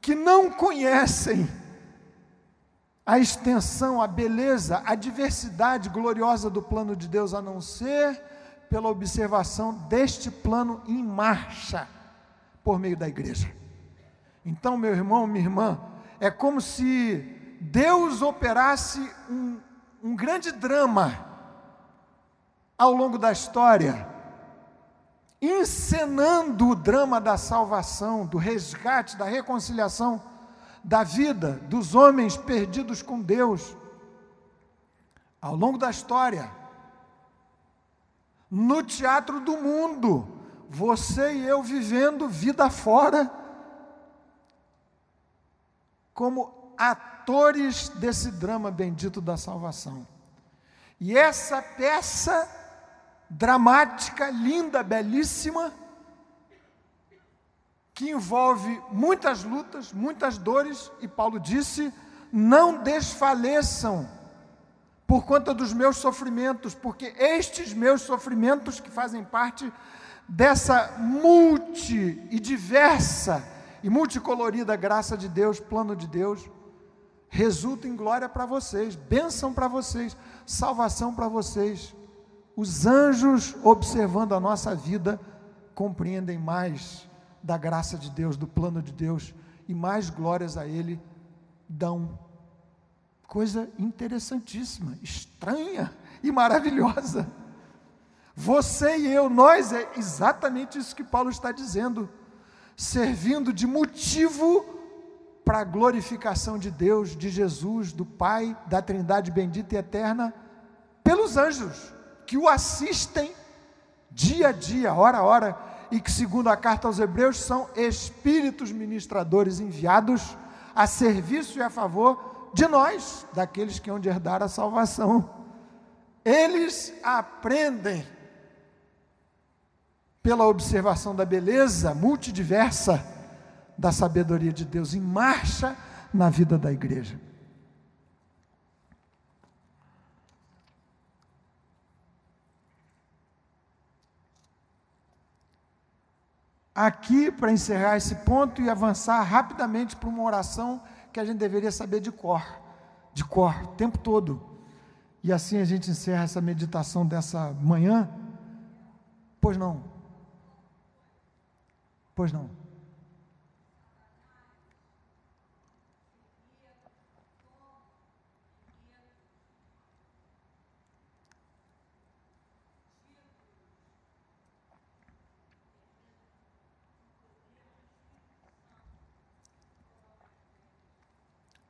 que não conhecem a extensão, a beleza, a diversidade gloriosa do plano de Deus, a não ser pela observação deste plano em marcha, por meio da igreja. Então, meu irmão, minha irmã, é como se Deus operasse um grande drama ao longo da história, encenando o drama da salvação, do resgate, da reconciliação da vida dos homens perdidos com Deus, ao longo da história, no teatro do mundo, você e eu vivendo vida fora, como atores desse drama bendito da salvação. E essa peça dramática, linda, belíssima, que envolve muitas lutas, muitas dores, e Paulo disse, não desfaleçam por conta dos meus sofrimentos, porque estes meus sofrimentos, que fazem parte dessa e diversa e multicolorida graça de Deus, plano de Deus, resultam em glória para vocês, bênção para vocês, salvação para vocês. Os anjos, observando a nossa vida, compreendem mais da graça de Deus, do plano de Deus, e mais glórias a Ele dão. Coisa interessantíssima, estranha e maravilhosa. Você e eu, nós, é exatamente isso que Paulo está dizendo, servindo de motivo para a glorificação de Deus, de Jesus, do Pai, da Trindade bendita e eterna, pelos anjos, que o assistem dia a dia, hora a hora, e que, segundo a carta aos Hebreus, são espíritos ministradores enviados a serviço e a favor de nós, daqueles que hão de herdar a salvação. Eles aprendem pela observação da beleza multidiversa da sabedoria de Deus em marcha na vida da igreja. Aqui, para encerrar esse ponto e avançar rapidamente para uma oração que a gente deveria saber de cor, o tempo todo. E assim a gente encerra essa meditação dessa manhã. Pois não. Pois não.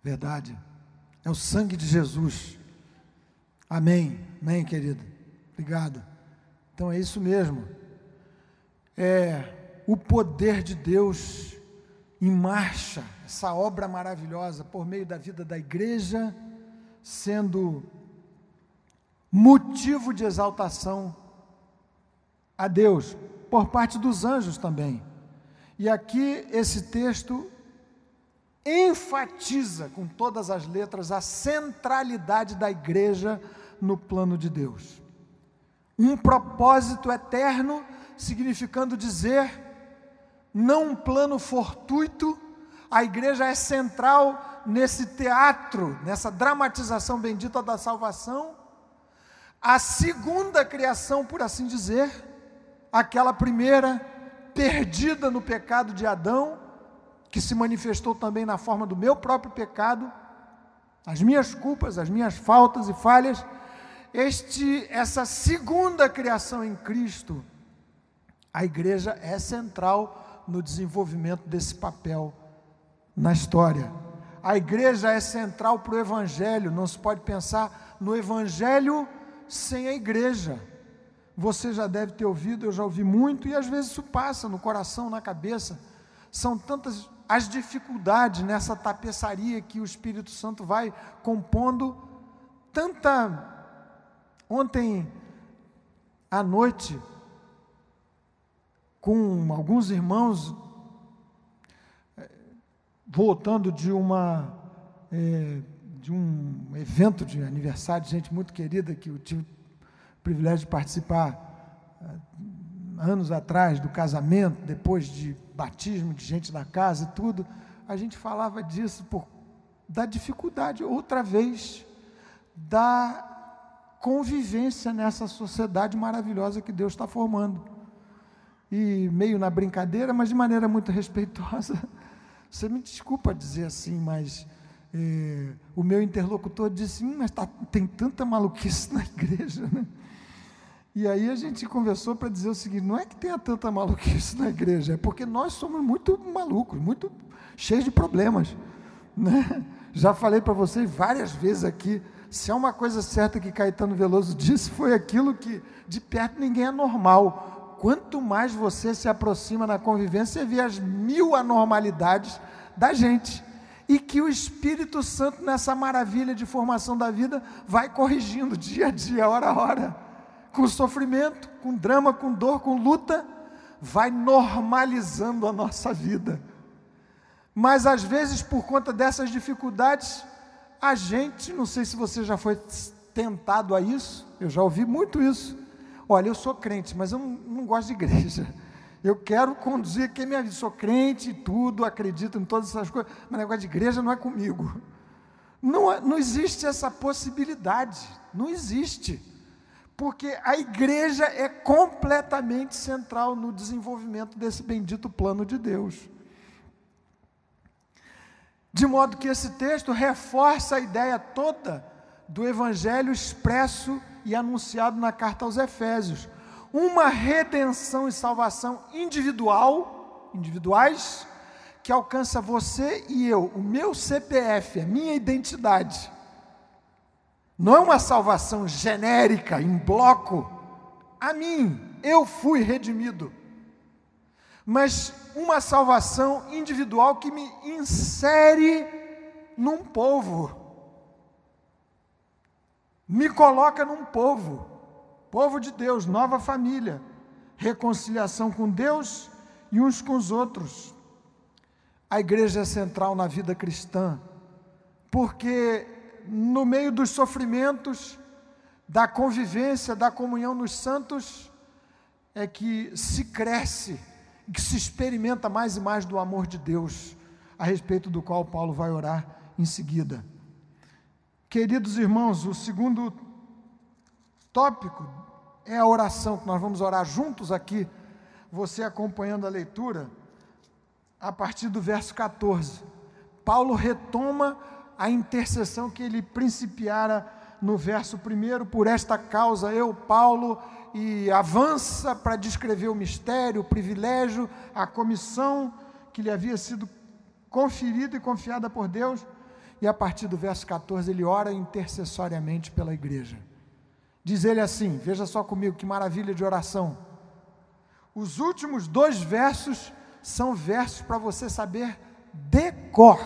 Verdade, é o sangue de Jesus. Amém, amém, querido, obrigado. Então é isso mesmo, é o poder de Deus em marcha, essa obra maravilhosa por meio da vida da igreja, sendo motivo de exaltação a Deus, por parte dos anjos também. E aqui esse texto enfatiza com todas as letras a centralidade da igreja no plano de Deus. Um propósito eterno, significando dizer, não um plano fortuito. A igreja é central nesse teatro, nessa dramatização bendita da salvação. A segunda criação, por assim dizer, aquela primeira, perdida no pecado de Adão, que se manifestou também na forma do meu próprio pecado, as minhas culpas, as minhas faltas e falhas. Essa segunda criação em Cristo, a igreja é central no desenvolvimento desse papel na história. A igreja é central para o evangelho. Não se pode pensar no evangelho sem a igreja. Você já deve ter ouvido, eu já ouvi muito, e às vezes isso passa no coração, na cabeça. São tantas as dificuldades nessa tapeçaria que o Espírito Santo vai compondo. Ontem à noite, com alguns irmãos, voltando de um evento de aniversário de gente muito querida, que eu tive o privilégio de participar anos atrás, do casamento, depois de batismo de gente da casa e tudo, a gente falava disso, da dificuldade, outra vez, da convivência nessa sociedade maravilhosa que Deus está formando. E meio na brincadeira, mas de maneira muito respeitosa, você me desculpa dizer assim, mas o meu interlocutor disse, mas tem tanta maluquice na igreja, né? E aí a gente conversou para dizer o seguinte, não é que tenha tanta maluquice na igreja, é porque nós somos muito malucos, muito cheios de problemas, né? Já falei para vocês várias vezes aqui, se há uma coisa certa que Caetano Veloso disse, foi aquilo que de perto ninguém é normal. Quanto mais você se aproxima na convivência, você vê as 1000 anormalidades da gente, e que o Espírito Santo, nessa maravilha de formação da vida, vai corrigindo dia a dia, hora a hora, com sofrimento, com drama, com dor, com luta, vai normalizando a nossa vida. Mas às vezes, por conta dessas dificuldades, a gente, não sei se você já foi tentado a isso, eu já ouvi muito isso. Olha, eu sou crente, mas eu não gosto de igreja. Eu quero conduzir aqui a minha vida, sou crente e tudo, acredito em todas essas coisas, mas o negócio de igreja não é comigo. Não existe essa possibilidade, não existe. Porque a igreja é completamente central no desenvolvimento desse bendito plano de Deus. De modo que esse texto reforça a ideia toda do evangelho expresso e anunciado na carta aos Efésios. Uma redenção e salvação individuais, que alcança você e eu, o meu CPF, a minha identidade. Não é uma salvação genérica, em bloco, a mim, eu fui redimido. Mas uma salvação individual que me insere num povo. Me coloca num povo de Deus, nova família, reconciliação com Deus e uns com os outros. A igreja é central na vida cristã, porque no meio dos sofrimentos, da convivência, da comunhão nos santos, é que se cresce, que se experimenta mais e mais do amor de Deus, a respeito do qual Paulo vai orar em seguida. Queridos irmãos, o segundo tópico é a oração, que nós vamos orar juntos aqui, você acompanhando a leitura, a partir do verso 14. Paulo retoma a intercessão que ele principiara no verso 1, por esta causa eu, Paulo, e avança para descrever o mistério, o privilégio, a comissão que lhe havia sido conferida e confiada por Deus, e a partir do verso 14 ele ora intercessoriamente pela igreja. Diz ele assim, veja só comigo que maravilha de oração. Os últimos 2 versos são versos para você saber decor,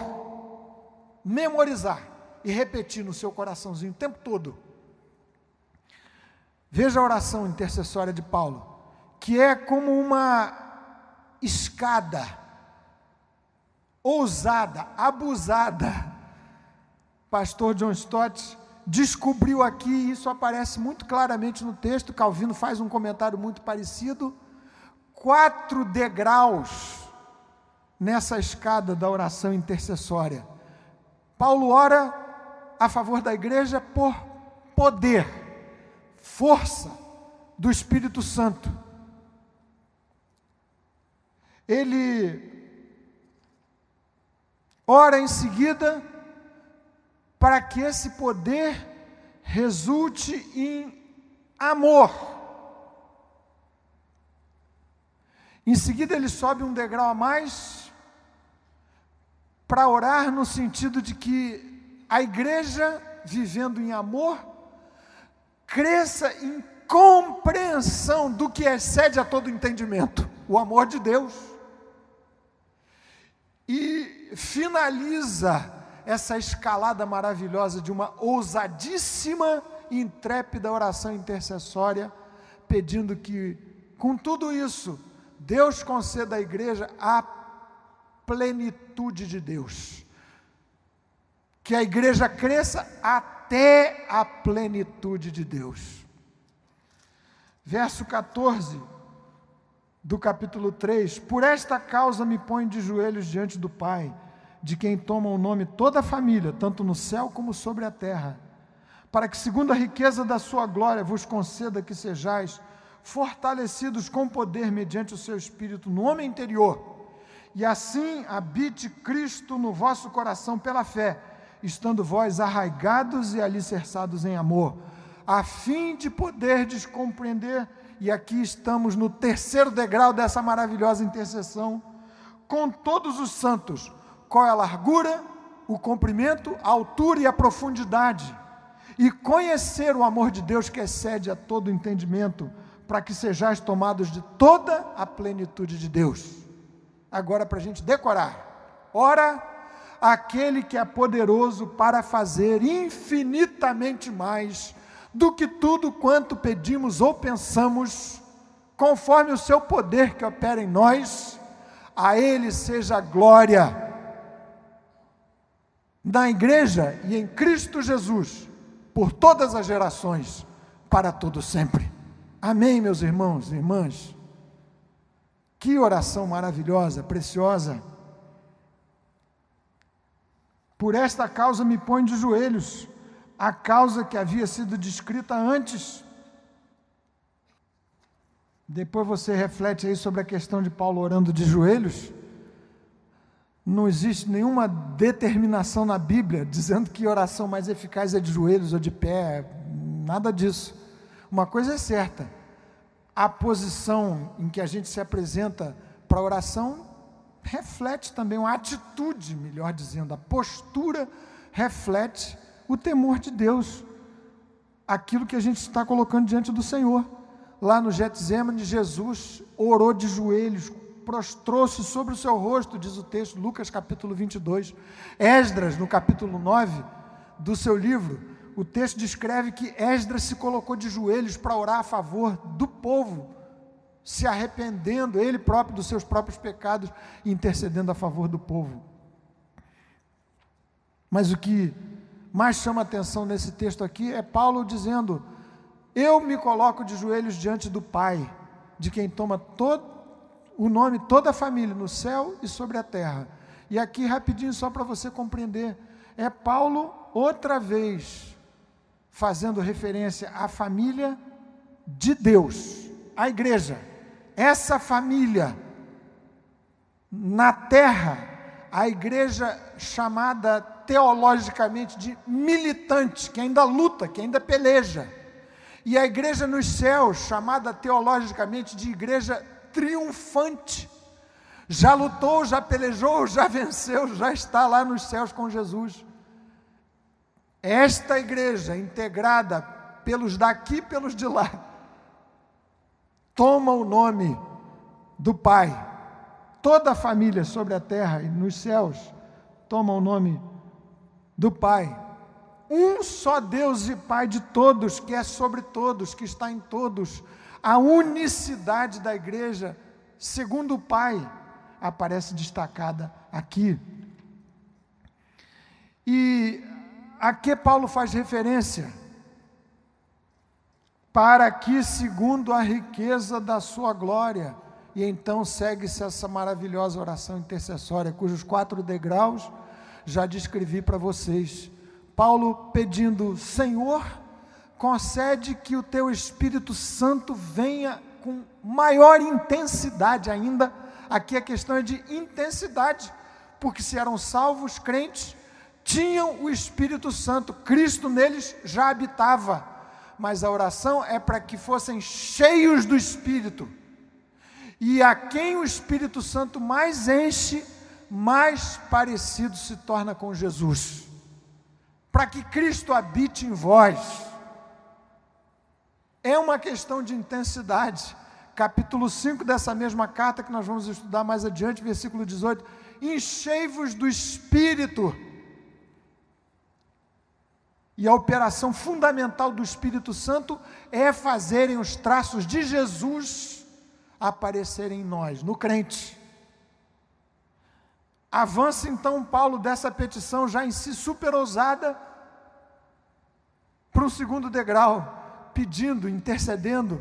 memorizar e repetir no seu coraçãozinho o tempo todo. Veja a oração intercessória de Paulo, que é como uma escada ousada, abusada. Pastor John Stott descobriu aqui, e isso aparece muito claramente no texto, Calvino faz um comentário muito parecido, 4 degraus nessa escada da oração intercessória. Paulo ora a favor da igreja por poder, força do Espírito Santo. Ele ora em seguida para que esse poder resulte em amor. Em seguida ele sobe um degrau a mais para orar no sentido de que a igreja, vivendo em amor, cresça em compreensão do que excede a todo entendimento, o amor de Deus. E finaliza essa escalada maravilhosa de uma ousadíssima e intrépida oração intercessória, pedindo que, com tudo isso, Deus conceda à igreja a plenitude de Deus. Que a igreja cresça até a plenitude de Deus. Verso 14 do capítulo 3: Por esta causa me ponho de joelhos diante do Pai, de quem toma o nome toda a família, tanto no céu como sobre a terra, para que, segundo a riqueza da sua glória, vos conceda que sejais fortalecidos com poder mediante o seu Espírito no homem interior, e assim habite Cristo no vosso coração pela fé, estando vós arraigados e alicerçados em amor, a fim de poderdes compreender, e aqui estamos no 3º degrau dessa maravilhosa intercessão, com todos os santos, qual é a largura, o comprimento, a altura e a profundidade, e conhecer o amor de Deus que excede a todo entendimento, para que sejais tomados de toda a plenitude de Deus. Agora, para a gente decorar: ora, aquele que é poderoso para fazer infinitamente mais do que tudo quanto pedimos ou pensamos, conforme o seu poder que opera em nós, a Ele seja a glória na igreja e em Cristo Jesus, por todas as gerações, para todo sempre. Amém, meus irmãos e irmãs. Que oração maravilhosa, preciosa. Por esta causa me ponho de joelhos, a causa que havia sido descrita antes. Depois você reflete aí sobre a questão de Paulo orando de joelhos. Não existe nenhuma determinação na Bíblia dizendo que oração mais eficaz é de joelhos ou de pé, nada disso. Uma coisa é certa: a posição em que a gente se apresenta para a oração reflete também uma atitude, melhor dizendo, a postura reflete o temor de Deus, aquilo que a gente está colocando diante do Senhor. Lá no Getsêmani, Jesus orou de joelhos, prostrou-se sobre o seu rosto, diz o texto, Lucas capítulo 22. Esdras, no capítulo 9 do seu livro, o texto descreve que Esdras se colocou de joelhos para orar a favor do povo, se arrependendo, ele próprio, dos seus próprios pecados, e intercedendo a favor do povo. Mas o que mais chama a atenção nesse texto aqui é Paulo dizendo: eu me coloco de joelhos diante do Pai, de quem toma o nome toda a família, no céu e sobre a terra. E aqui, rapidinho, só para você compreender, é Paulo, outra vez, fazendo referência à família de Deus, a igreja. Essa família, na terra, a igreja chamada teologicamente de militante, que ainda luta, que ainda peleja. E a igreja nos céus, chamada teologicamente de igreja triunfante, já lutou, já pelejou, já venceu, já está lá nos céus com Jesus. Esta igreja, integrada pelos daqui e pelos de lá, toma o nome do Pai. Toda a família sobre a terra e nos céus toma o nome do Pai. Um só Deus e Pai de todos, que é sobre todos, que está em todos. A unicidade da igreja, segundo o Pai, aparece destacada aqui. E a que Paulo faz referência? Para que, segundo a riqueza da sua glória, e então segue-se essa maravilhosa oração intercessória, cujos 4 degraus já descrevi para vocês. Paulo pedindo: Senhor, concede que o teu Espírito Santo venha com maior intensidade ainda. Aqui a questão é de intensidade, porque se eram salvos, crentes, tinham o Espírito Santo, Cristo neles já habitava, mas a oração é para que fossem cheios do Espírito, e a quem o Espírito Santo mais enche, mais parecido se torna com Jesus, para que Cristo habite em vós. É uma questão de intensidade. Capítulo 5 dessa mesma carta, que nós vamos estudar mais adiante, versículo 18, enchei-vos do Espírito. E a operação fundamental do Espírito Santo é fazerem os traços de Jesus aparecerem em nós, no crente. Avança então Paulo dessa petição já em si super ousada para um segundo degrau, pedindo, intercedendo: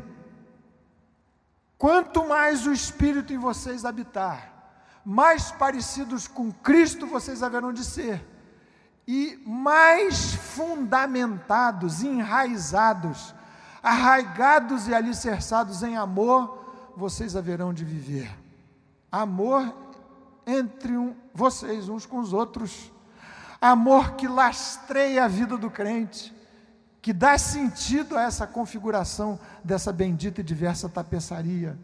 quanto mais o Espírito em vocês habitar, mais parecidos com Cristo vocês haverão de ser, e mais fundamentados, enraizados, arraigados e alicerçados em amor, vocês haverão de viver. Amor entre vocês uns com os outros, amor que lastreia a vida do crente, que dá sentido a essa configuração dessa bendita e diversa tapeçaria.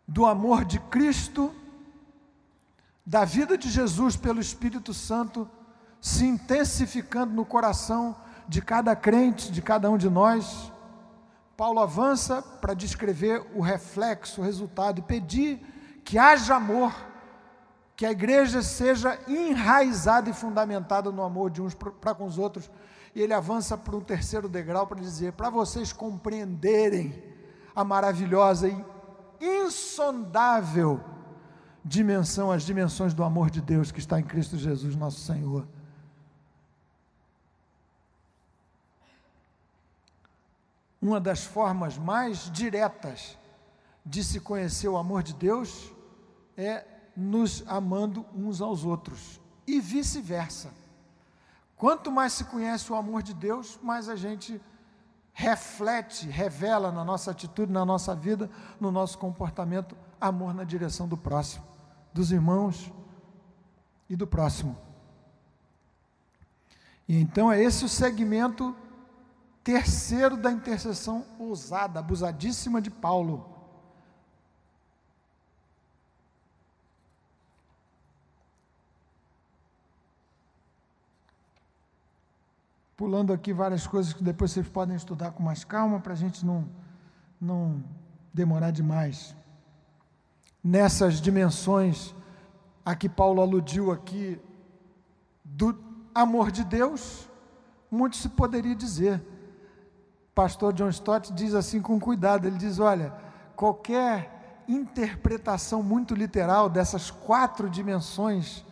Do amor de Cristo, da vida de Jesus pelo Espírito Santo, se intensificando no coração de cada crente, de cada um de nós. Paulo avança para descrever o reflexo, o resultado, e pedir que haja amor, que a igreja seja enraizada e fundamentada no amor de uns para com os outros. E ele avança para um terceiro degrau para dizer: para vocês compreenderem a maravilhosa e insondável dimensão, as dimensões do amor de Deus que está em Cristo Jesus nosso Senhor. Uma das formas mais diretas de se conhecer o amor de Deus é nos amando uns aos outros, e vice-versa. Quanto mais se conhece o amor de Deus, mais a gente reflete, revela na nossa atitude, na nossa vida, no nosso comportamento, amor na direção do próximo, dos irmãos e do próximo. E então é esse o segmento terceiro da intercessão ousada, abusadíssima de Paulo. Pulando aqui várias coisas que depois vocês podem estudar com mais calma, para a gente não demorar demais. Nessas dimensões a que Paulo aludiu aqui, do amor de Deus, muito se poderia dizer. Pastor John Stott diz assim com cuidado, ele diz: olha, qualquer interpretação muito literal dessas 4 dimensões,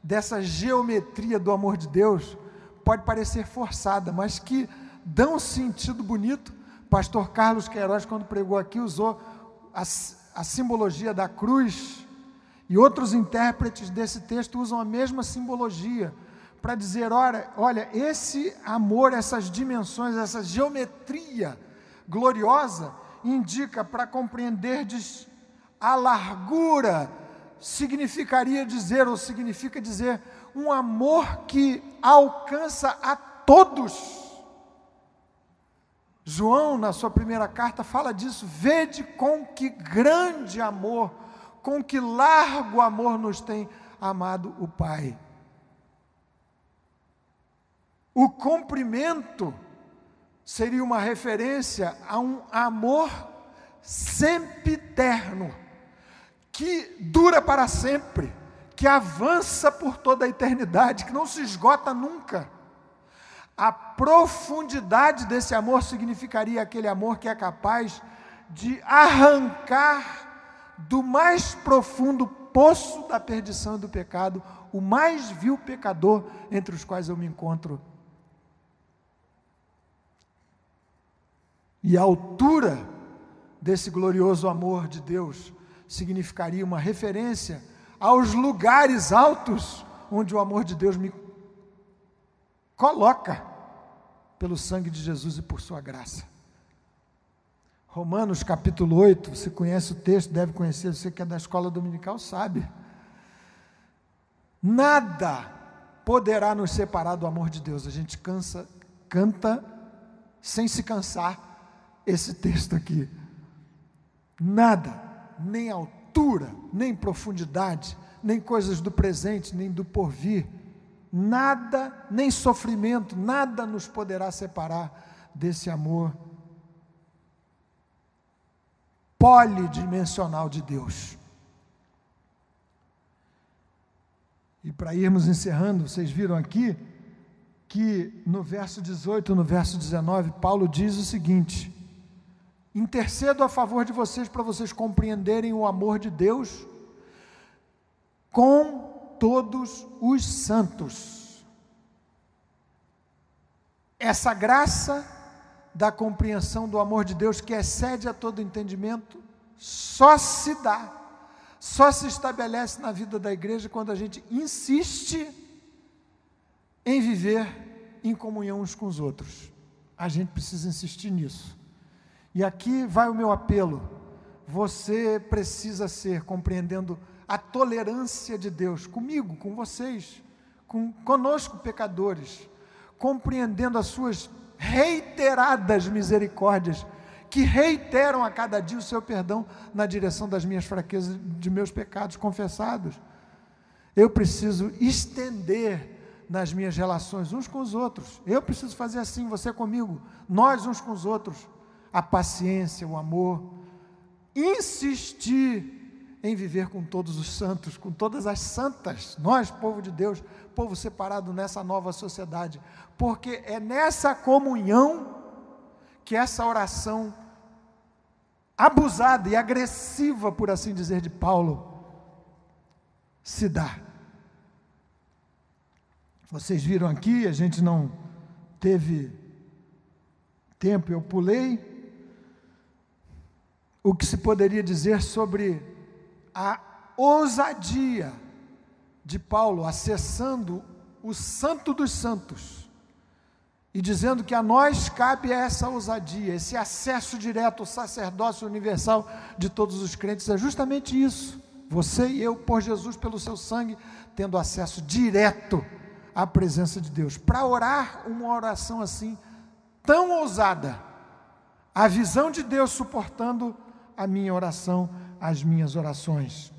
dessa geometria do amor de Deus, pode parecer forçada, mas que dão um sentido bonito. Pastor Carlos Queiroz, quando pregou aqui, usou a simbologia da cruz, e outros intérpretes desse texto usam a mesma simbologia, para dizer: olha, esse amor, essas dimensões, essa geometria gloriosa, indica, para compreenderdes a largura, significa dizer, um amor que alcança a todos. João, na sua primeira carta, fala disso: vede com que grande amor, com que largo amor nos tem amado o Pai. O comprimento seria uma referência a um amor sempiterno, que dura para sempre, que avança por toda a eternidade, que não se esgota nunca. A profundidade desse amor significaria aquele amor que é capaz de arrancar do mais profundo poço da perdição e do pecado, o mais vil pecador entre os quais eu me encontro. E a altura desse glorioso amor de Deus significaria uma referência aos lugares altos onde o amor de Deus me coloca pelo sangue de Jesus e por sua graça. Romanos capítulo 8, você conhece o texto, deve conhecer, você que é da escola dominical sabe. Nada poderá nos separar do amor de Deus. A gente canta sem se cansar esse texto aqui. Nada, nem altura, nem profundidade, nem coisas do presente, nem do porvir, nada, nem sofrimento, nada nos poderá separar desse amor polidimensional de Deus. E para irmos encerrando, vocês viram aqui que no verso 18, no verso 19, Paulo diz o seguinte: intercedo a favor de vocês para vocês compreenderem o amor de Deus com todos os santos. Essa graça da compreensão do amor de Deus, que excede a todo entendimento, só se dá, só se estabelece na vida da igreja quando a gente insiste em viver em comunhão uns com os outros. A gente precisa insistir nisso. E aqui vai o meu apelo: você precisa ser, compreendendo a tolerância de Deus comigo, com vocês, conosco pecadores, compreendendo as suas reiteradas misericórdias, que reiteram a cada dia o seu perdão na direção das minhas fraquezas, de meus pecados confessados. Eu preciso estender nas minhas relações uns com os outros. Eu preciso fazer assim, você comigo, nós uns com os outros, a paciência, o amor, insistir em viver com todos os santos, com todas as santas, nós, povo de Deus, povo separado nessa nova sociedade, porque é nessa comunhão que essa oração abusada e agressiva, por assim dizer, de Paulo, se dá. Vocês viram aqui, a gente não teve tempo, eu pulei, o que se poderia dizer sobre a ousadia de Paulo acessando o santo dos santos e dizendo que a nós cabe essa ousadia, esse acesso direto ao sacerdócio universal de todos os crentes. É justamente isso, você e eu, por Jesus, pelo seu sangue, tendo acesso direto à presença de Deus. Para orar uma oração assim, tão ousada, a visão de Deus suportando a minha oração, as minhas orações.